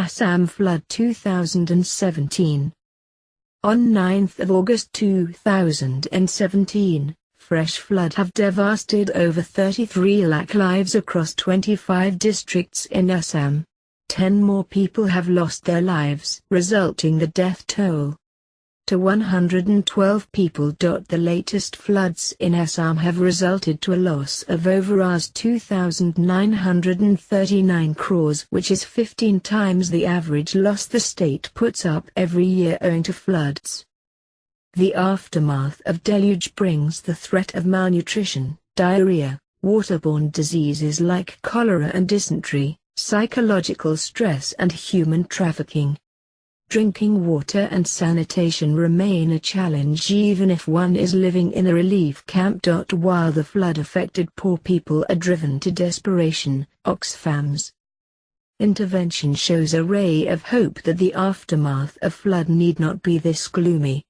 Assam flood 2017. On 9th of August 2017, fresh flood have devastated over 33 lakh lives across 25 districts in Assam. 10 more people have lost their lives, resulting the death toll to 112 people. The latest floods in Assam have resulted to a loss of over Rs 2,939 crores, which is 15 times the average loss the state puts up every year owing to floods. The aftermath of deluge brings the threat of malnutrition, diarrhoea, water-borne diseases like cholera and dysentery, psychological stress and human trafficking. Drinking water and sanitation remain a challenge even if one is living in a relief camp. While the flood-affected poor people are driven to desperation, Oxfam's intervention shows a ray of hope that the aftermath of flood need not be this gloomy.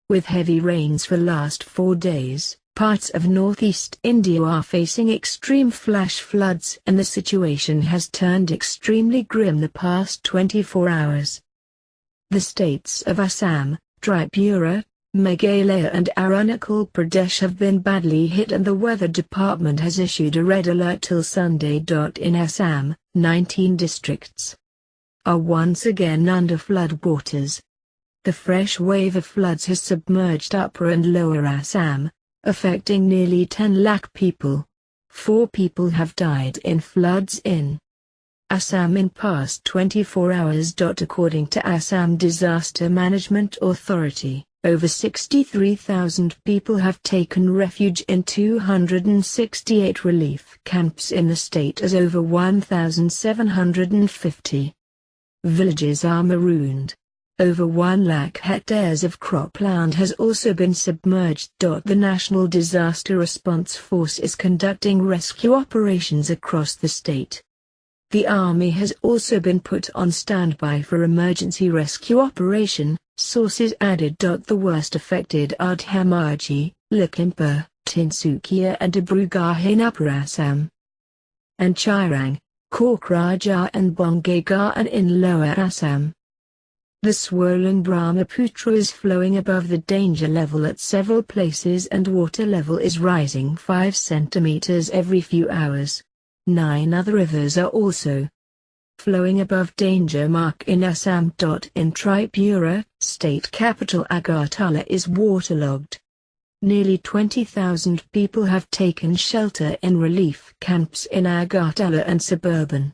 With heavy rains for last 4 days, parts of northeast India are facing extreme flash floods and the situation has turned extremely grim the past 24 hours. The states of Assam, Tripura, Meghalaya and Arunachal Pradesh have been badly hit and the weather department has issued a red alert till Sunday. In Assam, 19 districts are once again under flood waters. The fresh wave of floods has submerged Upper and Lower Assam, affecting nearly 10 lakh people. 4 people have died in floods in Assam in past 24 hours. According to Assam Disaster Management Authority, over 63,000 people have taken refuge in 268 relief camps in the state as over 1,750 villages are marooned. Over 1 lakh hectares of cropland has also been submerged. The National Disaster Response Force is conducting rescue operations across the state. The army has also been put on standby for emergency rescue operation, sources added. The worst affected are Dhemaji, Lakhimpur, Tinsukia and Dibrugarh in Upper Assam, and Chirang, Kokrajhar and Bongaigaon in Lower Assam. The swollen Brahmaputra is flowing above the danger level at several places and water level is rising 5 centimeters every few hours. 9 other rivers are also flowing above danger mark in Assam. In Tripura, state capital Agartala is waterlogged. Nearly 20,000 people have taken shelter in relief camps in Agartala and suburban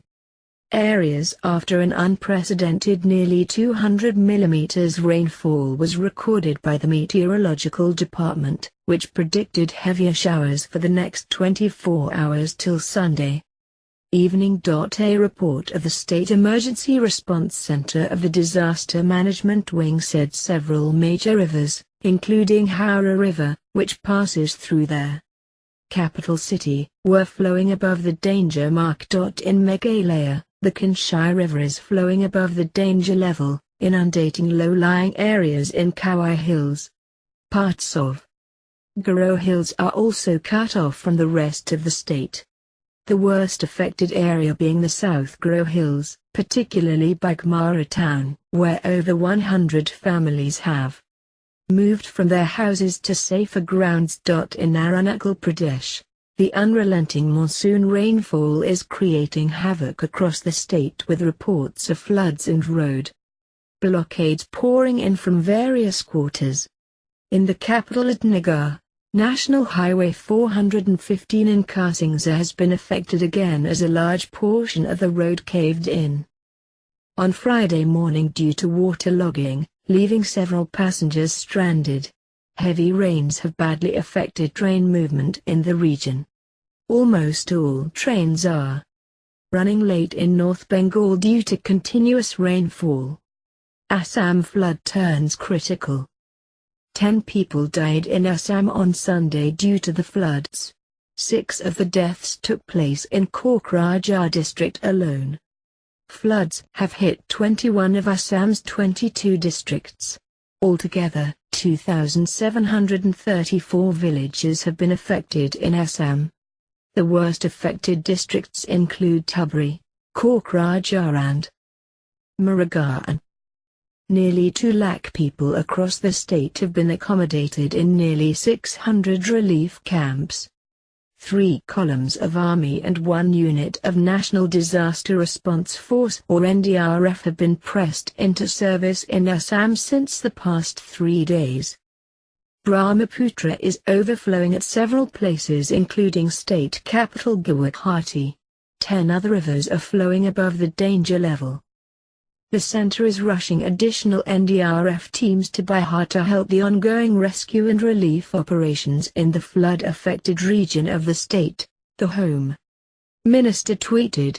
areas after an unprecedented nearly 200 mm rainfall was recorded by the Meteorological Department, which predicted heavier showers for the next 24 hours till Sunday evening. A report of the State Emergency Response Center of the Disaster Management Wing said several major rivers, including Howrah River, which passes through their capital city, were flowing above the danger mark. In Meghalaya, the Kanshai River is flowing above the danger level, inundating low-lying areas in Kauai Hills. Parts of Garo Hills are also cut off from the rest of the state. The worst affected area being the South Garo Hills, particularly Bagmara town, where over 100 families have moved from their houses to safer grounds. In Arunachal Pradesh, the unrelenting monsoon rainfall is creating havoc across the state with reports of floods and road blockades pouring in from various quarters. In the capital Itnagar, National Highway 415 in Kasingsa has been affected again as a large portion of the road caved in on Friday morning due to waterlogging, leaving several passengers stranded. Heavy rains have badly affected train movement in the region. Almost all trains are running late in North Bengal due to continuous rainfall. Assam flood turns critical. 10 people died in Assam on Sunday due to the floods. 6 of the deaths took place in Kokrajhar district alone. Floods have hit 21 of Assam's 22 districts. Altogether, 2,734 villages have been affected in Assam. The worst affected districts include Dhubri, Kokrajhar and Murugan. Nearly 2 lakh people across the state have been accommodated in nearly 600 relief camps. 3 columns of Army and 1 unit of National Disaster Response Force or NDRF have been pressed into service in Assam since the past 3 days. Brahmaputra is overflowing at several places including state capital Guwahati. 10 other rivers are flowing above the danger level. The center is rushing additional NDRF teams to Bihar to help the ongoing rescue and relief operations in the flood-affected region of the state, the Home Minister tweeted.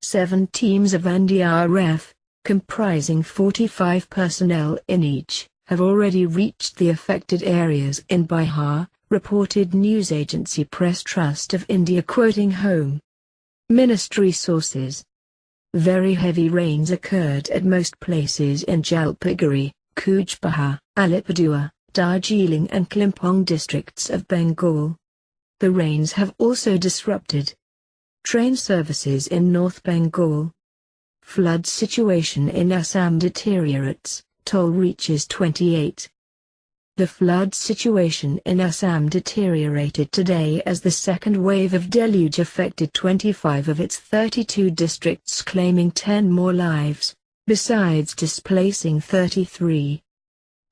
7 teams of NDRF, comprising 45 personnel in each, have already reached the affected areas in Bihar, reported news agency Press Trust of India quoting Home Ministry sources. Very heavy rains occurred at most places in Jalpaiguri, Cooch Bahar, Alipurduar, Darjeeling and Kalimpong districts of Bengal. The rains have also disrupted train services in North Bengal. Flood situation in Assam deteriorates, toll reaches 28. The flood situation in Assam deteriorated today as the second wave of deluge affected 25 of its 32 districts, claiming 10 more lives, besides displacing 33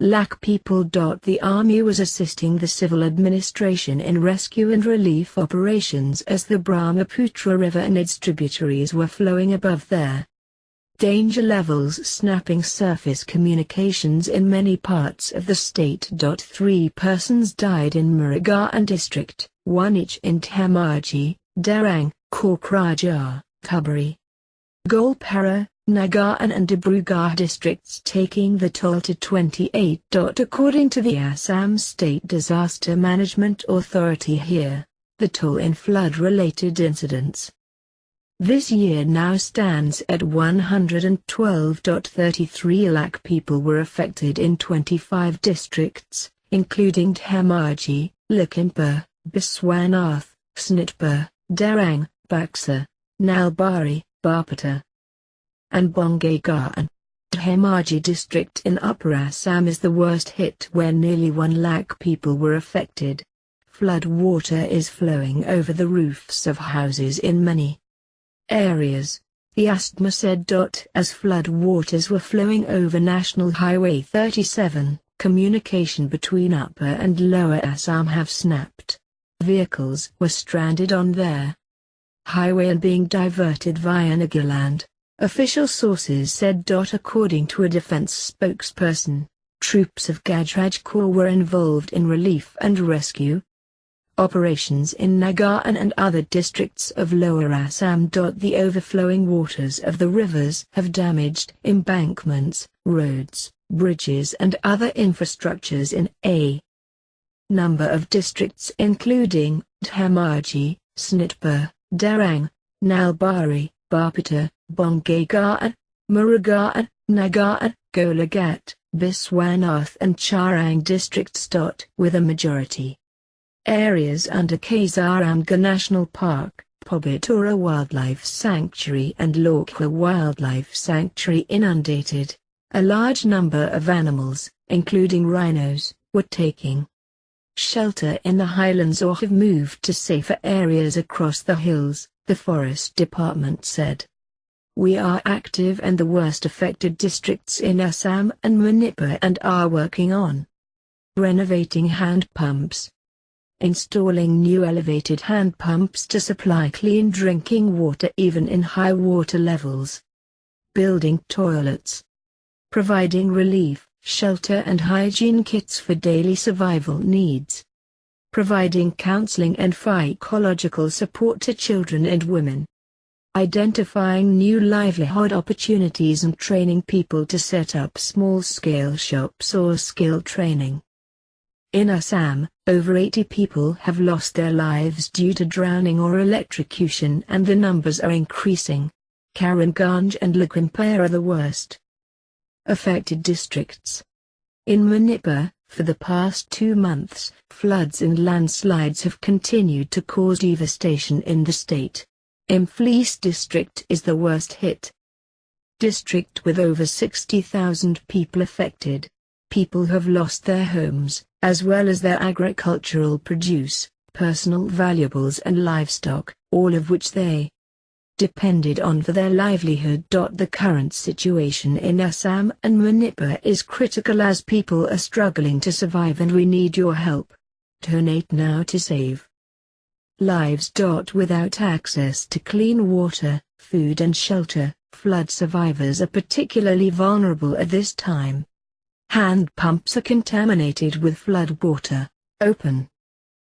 lakh people. The army was assisting the civil administration in rescue and relief operations as the Brahmaputra River and its tributaries were flowing above their danger levels, snapping surface communications in many parts of the state. 3 persons died in Murugan district, 1 each in Dhemaji, Darang, Kokrajhar, Khubri, Golpara, Nagaon and Dibrugarh districts, taking the toll to 28. According to the Assam State Disaster Management Authority here, the toll in flood-related incidents this year now stands at 112. 33 lakh people were affected in 25 districts, including Dhemaji, Lakhimpur, Biswanath, Snitpur, Darang, Buxar, Nalbari, Barpeta, and Bongaigaon. Dhemaji district in Upper Assam is the worst hit, where nearly 1 lakh people were affected. Flood water is flowing over the roofs of houses in many areas, the ASTMA said. As flood waters were flowing over National Highway 37, communication between Upper and Lower Assam have snapped. Vehicles were stranded on their highway and being diverted via Nagaland, official sources said. According to a defense spokesperson, troops of Gajraj Corps were involved in relief and rescue operations in Nagaon and other districts of Lower Assam. The overflowing waters of the rivers have damaged embankments, roads, bridges and other infrastructures in a number of districts including Dhemaji, Snitpur, Darang, Nalbari, Barpeta, Bongaigaon, Murugan, Nagaon, Golaghat, Biswanath and Charang districts. With a majority areas under Kaziranga National Park, Pobitura Wildlife Sanctuary and Lokha Wildlife Sanctuary inundated, a large number of animals, including rhinos, were taking shelter in the highlands or have moved to safer areas across the hills, the Forest Department said. We are active in the worst affected districts in Assam and Manipur and are working on renovating hand pumps, installing new elevated hand pumps to supply clean drinking water even in high water levels, building toilets, providing relief, shelter and hygiene kits for daily survival needs, providing counseling and psychological support to children and women, identifying new livelihood opportunities and training people to set up small-scale shops or skill training. In Assam, over 80 people have lost their lives due to drowning or electrocution and the numbers are increasing. Karimganj and Lakhimpur are the worst affected districts. In Manipur, for the past 2 months, floods and landslides have continued to cause devastation in the state. Imphlis district is the worst hit district with over 60,000 people affected. People have lost their homes, as well as their agricultural produce, personal valuables and livestock, all of which they depended on for their livelihood. The current situation in Assam and Manipur is critical as people are struggling to survive and we need your help. Donate now to save lives. Without access to clean water, food and shelter, flood survivors are particularly vulnerable at this time. Hand pumps are contaminated with flood water. Open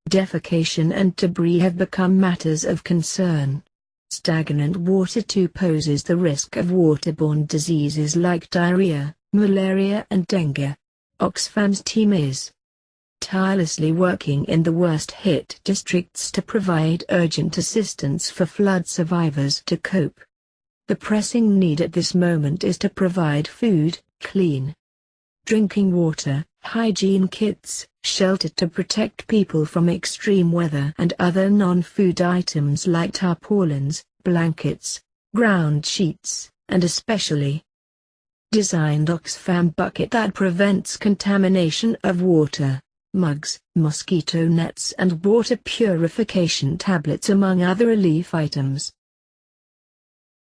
defecation and debris have become matters of concern. Stagnant water too poses the risk of waterborne diseases like diarrhea, malaria and dengue. Oxfam's team is tirelessly working in the worst-hit districts to provide urgent assistance for flood survivors to cope. The pressing need at this moment is to provide food, clean drinking water, hygiene kits, shelter to protect people from extreme weather and other non-food items like tarpaulins, blankets, ground sheets, and especially designed Oxfam bucket that prevents contamination of water, mugs, mosquito nets and water purification tablets among other relief items.